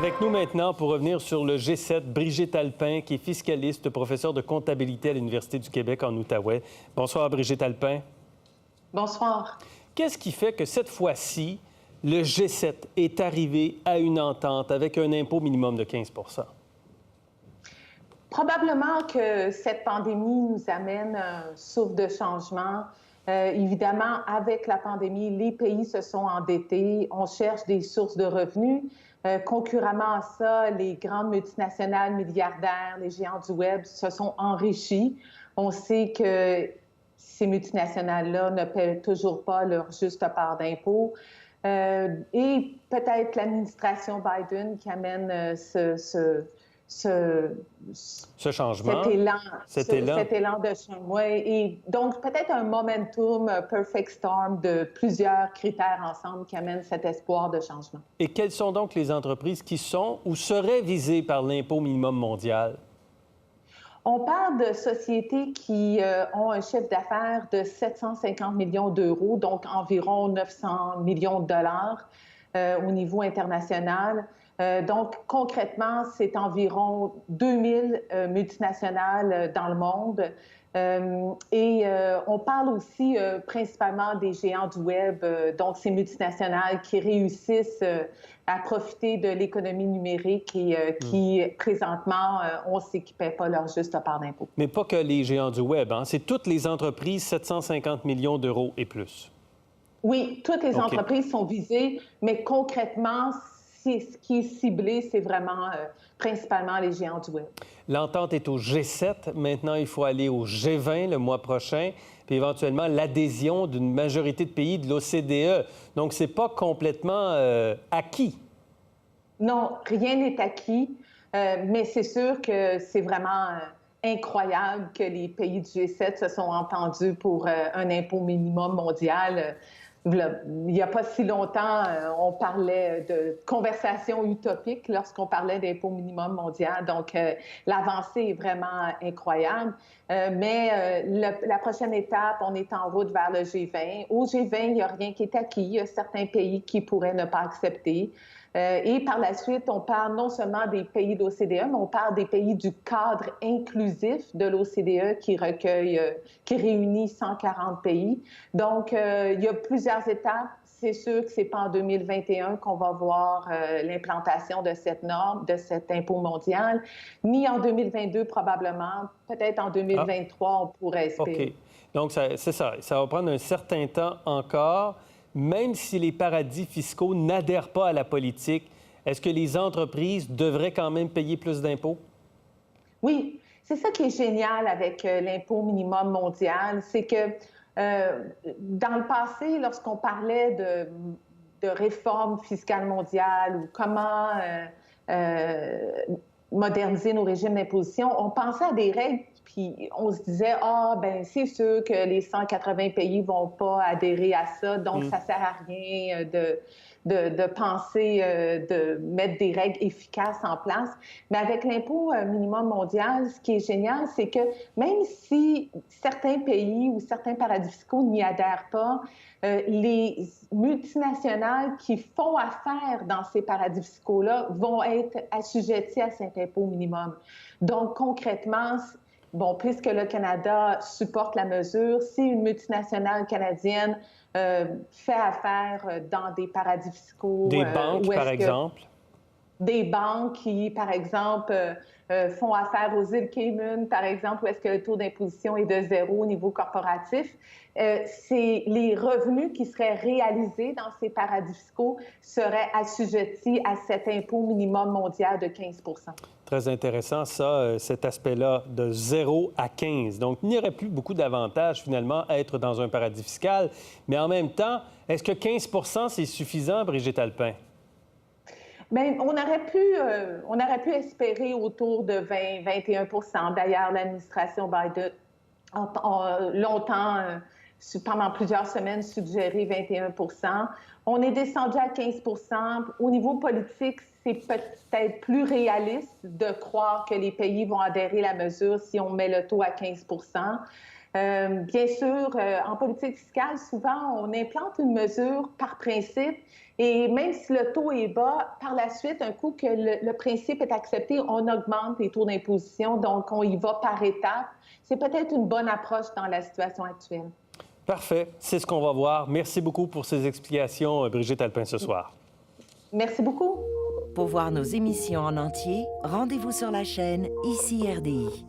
Avec nous maintenant pour revenir sur le G7, Brigitte Alpin, qui est fiscaliste, professeure de comptabilité à l'Université du Québec en Outaouais. Bonsoir, Brigitte Alpin. Bonsoir. Qu'est-ce qui fait que cette fois-ci, le G7 est arrivé à une entente avec un impôt minimum de 15 %? Probablement que cette pandémie nous amène un souffle de changement. Évidemment, avec la pandémie, les pays se sont endettés. On cherche des sources de revenus. Concurremment à ça, les grandes multinationales milliardaires, les géants du Web se sont enrichis. On sait que ces multinationales-là ne paient toujours pas leur juste part d'impôts. Et peut-être l'administration Biden qui amène Ce changement, cet élan de changement. Et donc, peut-être un momentum, un perfect storm de plusieurs critères ensemble qui amènent cet espoir de changement. Et quelles sont donc les entreprises qui sont ou seraient visées par l'impôt minimum mondial? On parle de sociétés qui ont un chiffre d'affaires de 750 millions d'euros, donc environ 900 millions de dollars au niveau international. Donc, concrètement, c'est environ 2000 multinationales dans le monde. On parle aussi principalement des géants du Web, donc ces multinationales qui réussissent à profiter de l'économie numérique et qui, présentement, on sait qu'ils ne paient pas leur juste part d'impôt. Mais pas que les géants du Web, hein? C'est toutes les entreprises, 750 millions d'euros et plus. Oui, toutes les entreprises sont visées, mais concrètement, ce qui est ciblé, c'est vraiment principalement les géants du Web. L'entente est au G7. Maintenant, il faut aller au G20 le mois prochain, puis éventuellement l'adhésion d'une majorité de pays de l'OCDE. Donc, ce n'est pas complètement acquis. Non, rien n'est acquis, mais c'est sûr que c'est vraiment incroyable que les pays du G7 se sont entendus pour un impôt minimum mondial. Il n'y a pas si longtemps, on parlait de conversation utopique lorsqu'on parlait d'impôt minimum mondial. Donc, l'avancée est vraiment incroyable. Mais la prochaine étape, on est en route vers le G20. Au G20, il n'y a rien qui est acquis. Il y a certains pays qui pourraient ne pas accepter. Et par la suite, on parle non seulement des pays de l'OCDE, mais on parle des pays du cadre inclusif de l'OCDE qui réunit 140 pays. Donc, il y a plusieurs étapes. C'est sûr que ce n'est pas en 2021 qu'on va voir l'implantation de cette norme, de cet impôt mondial, ni en 2022 probablement. Peut-être en 2023, on pourrait espérer. OK. Donc, c'est ça. Ça va prendre un certain temps encore. Même si les paradis fiscaux n'adhèrent pas à la politique, est-ce que les entreprises devraient quand même payer plus d'impôts? Oui, c'est ça qui est génial avec l'impôt minimum mondial, c'est que dans le passé, lorsqu'on parlait de réforme fiscale mondiale ou comment moderniser nos régimes d'imposition, on pensait à des règles, puis on se disait, ben c'est sûr que les 180 pays vont pas adhérer à ça, donc ça sert à rien de penser de mettre des règles efficaces en place. Mais avec l'impôt minimum mondial, ce qui est génial, c'est que même si certains pays ou certains paradis fiscaux n'y adhèrent pas, les multinationales qui font affaire dans ces paradis fiscaux-là vont être assujetties à cet impôt minimum. Donc, concrètement, bon, puisque le Canada supporte la mesure, si une multinationale canadienne fait affaire dans des paradis fiscaux... Des banques, par exemple? Des banques qui, par exemple, font affaire aux îles Cayman, par exemple, où est-ce que le taux d'imposition est de 0 au niveau corporatif. C'est les revenus qui seraient réalisés dans ces paradis fiscaux seraient assujettis à cet impôt minimum mondial de 15 %. Très intéressant, ça, cet aspect-là, de 0 à 15. Donc, il n'y aurait plus beaucoup d'avantages, finalement, à être dans un paradis fiscal. Mais en même temps, est-ce que 15 % c'est suffisant, Brigitte Alpin? Bien, on aurait pu espérer autour de 20-21 %. D'ailleurs, l'administration Biden a longtemps, pendant plusieurs semaines, suggéré 21 %. On est descendu à 15 %. Au niveau politique, c'est peut-être plus réaliste de croire que les pays vont adhérer à la mesure si on met le taux à 15 %. Bien sûr, en politique fiscale, souvent, on implante une mesure par principe Et même si le taux est bas, par la suite, un coup que le principe est accepté, on augmente les taux d'imposition. Donc, on y va par étapes. C'est peut-être une bonne approche dans la situation actuelle. Parfait. C'est ce qu'on va voir. Merci beaucoup pour ces explications, Brigitte Alpin, ce soir. Merci beaucoup. Pour voir nos émissions en entier, rendez-vous sur la chaîne ICI RDI.